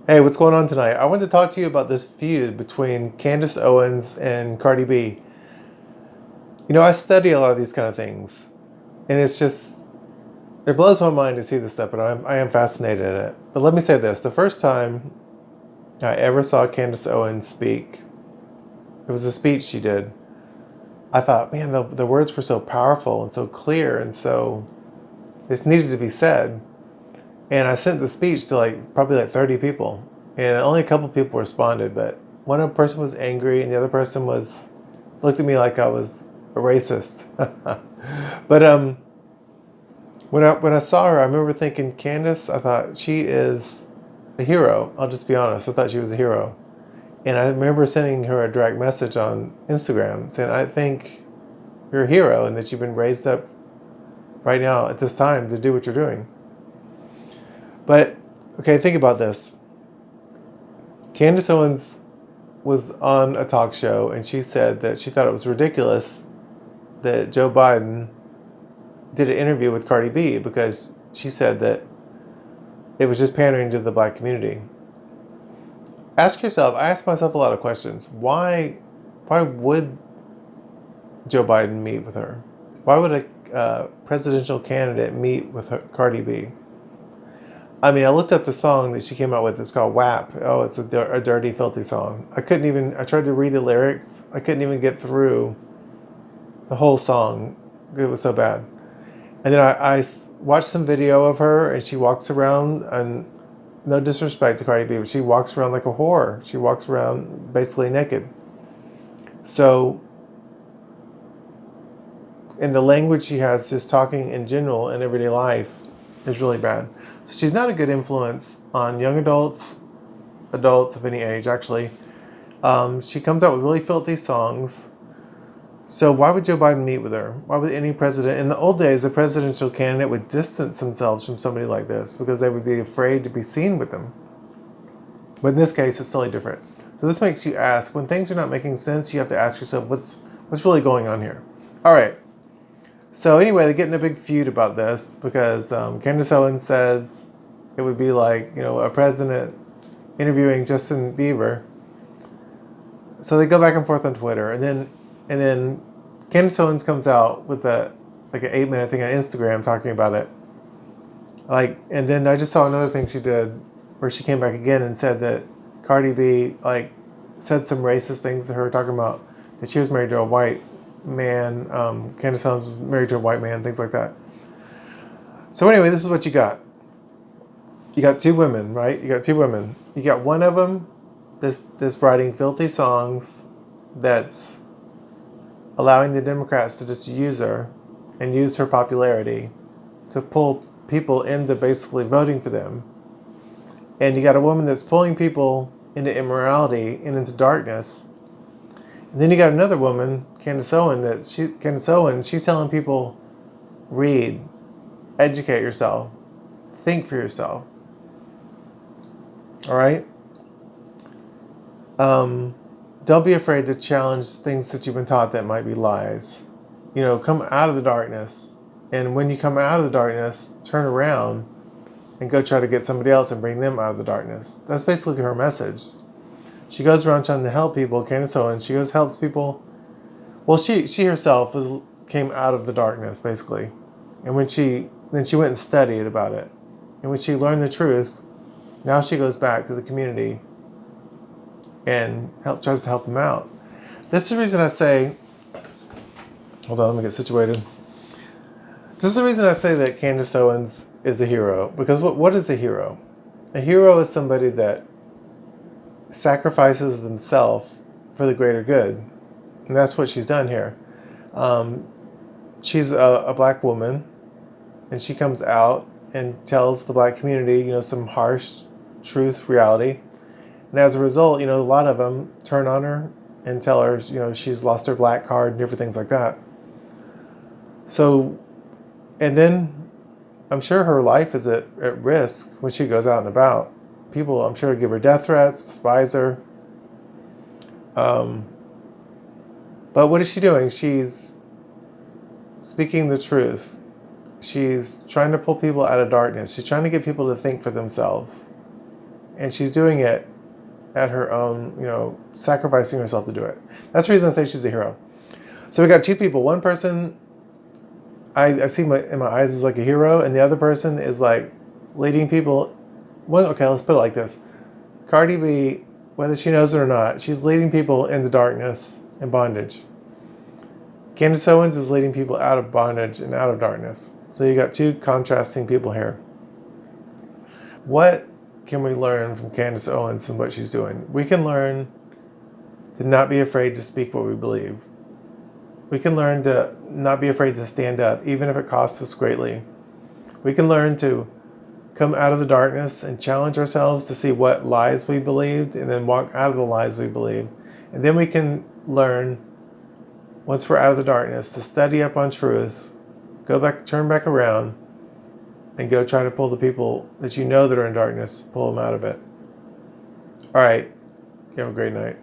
Hey, what's going on tonight? I wanted to talk to you about this feud between Candace Owens and Cardi B. I study a lot of these kind of things, and it blows my mind to see this stuff, but I am fascinated in it. But let me say this: the first time I ever saw Candace Owens speak, it was a speech she did. I thought, man, the words were so powerful and so clear, and so this needed to be said. And I sent the speech to probably 30 people, and only a couple people responded. But one person was angry, and the other person looked at me like I was a racist. But when I saw her, I remember thinking, Candace. I thought she is a hero. I'll just be honest. I thought she was a hero, and I remember sending her a direct message on Instagram saying, I think you're a hero, and that you've been raised up right now at this time to do what you're doing. But okay, think about this. Candace Owens was on a talk show, and she said that she thought it was ridiculous that Joe Biden did an interview with Cardi B because she said that it was just pandering to the black community. Ask yourself, I ask myself a lot of questions. Why would Joe Biden meet with her? Why would a presidential candidate meet with Cardi B? I mean, I looked up the song that she came out with. It's called WAP. Oh, it's a dirty, filthy song. I tried to read the lyrics. I couldn't even get through the whole song. It was so bad. And then I watched some video of her, and she walks around, and no disrespect to Cardi B, but she walks around like a whore. She walks around basically naked. So, in the language she has, just talking in general in everyday life, is really bad. So she's not a good influence on young adults of any age, actually. She comes out with really filthy songs. So why would Joe Biden meet with her? Why would any president? In the old days, a presidential candidate would distance themselves from somebody like this because they would be afraid to be seen with them. But in this case, it's totally different. So this makes you ask, when things are not making sense, you have to ask yourself, what's really going on here? All right. So anyway, they're getting a big feud about this because Candace Owens says it would be like, a president interviewing Justin Bieber. So they go back and forth on Twitter, and then Candace Owens comes out with an 8-minute thing on Instagram talking about it. And then I just saw another thing she did where she came back again and said that Cardi B said some racist things to her, talking about that she was married to a white man. Candace Owens was married to a white man, things like that. So anyway, this is what you got. You got two women, right? You got two women. You got one of them this writing filthy songs that's allowing the Democrats to just use her and use her popularity to pull people into basically voting for them. And you got a woman that's pulling people into immorality and into darkness. And then you got another woman, Candace Owens, she's telling people, read, educate yourself, think for yourself. All right? Don't be afraid to challenge things that you've been taught that might be lies. Come out of the darkness. And when you come out of the darkness, turn around and go try to get somebody else and bring them out of the darkness. That's basically her message. She goes around trying to help people. Candace Owens, she helps people. Well, she herself came out of the darkness, basically. And then she went and studied about it. And when she learned the truth, now she goes back to the community and tries to help them out. This is the reason I say, hold on, let me get situated. This is the reason I say that Candace Owens is a hero. Because what is a hero? A hero is somebody that sacrifices themselves for the greater good. And that's what she's done here. She's a black woman, and she comes out and tells the black community, some harsh truth, reality. And as a result, a lot of them turn on her and tell her, she's lost her black card and different things like that. So, and then I'm sure her life is at risk when she goes out and about. People, I'm sure, give her death threats, despise her. But what is she doing? She's speaking the truth. She's trying to pull people out of darkness. She's trying to get people to think for themselves. and she's doing it at her own, sacrificing herself to do it. That's the reason I say she's a hero. So we got two people. One person I see in my eyes is like a hero, and the other person is like leading people. Well, okay, let's put it like this. Cardi B, whether she knows it or not, she's leading people into darkness and bondage. Candace Owens is leading people out of bondage and out of darkness. So you got two contrasting people here. What can we learn from Candace Owens and what she's doing? We can learn to not be afraid to speak what we believe. We can learn to not be afraid to stand up, even if it costs us greatly. We can learn to come out of the darkness and challenge ourselves to see what lies we believed and then walk out of the lies we believe. And then we can learn, once we're out of the darkness, to study up on truth, go back, turn back around, and go try to pull the people that you know that are in darkness, pull them out of it. All right. You have a great night.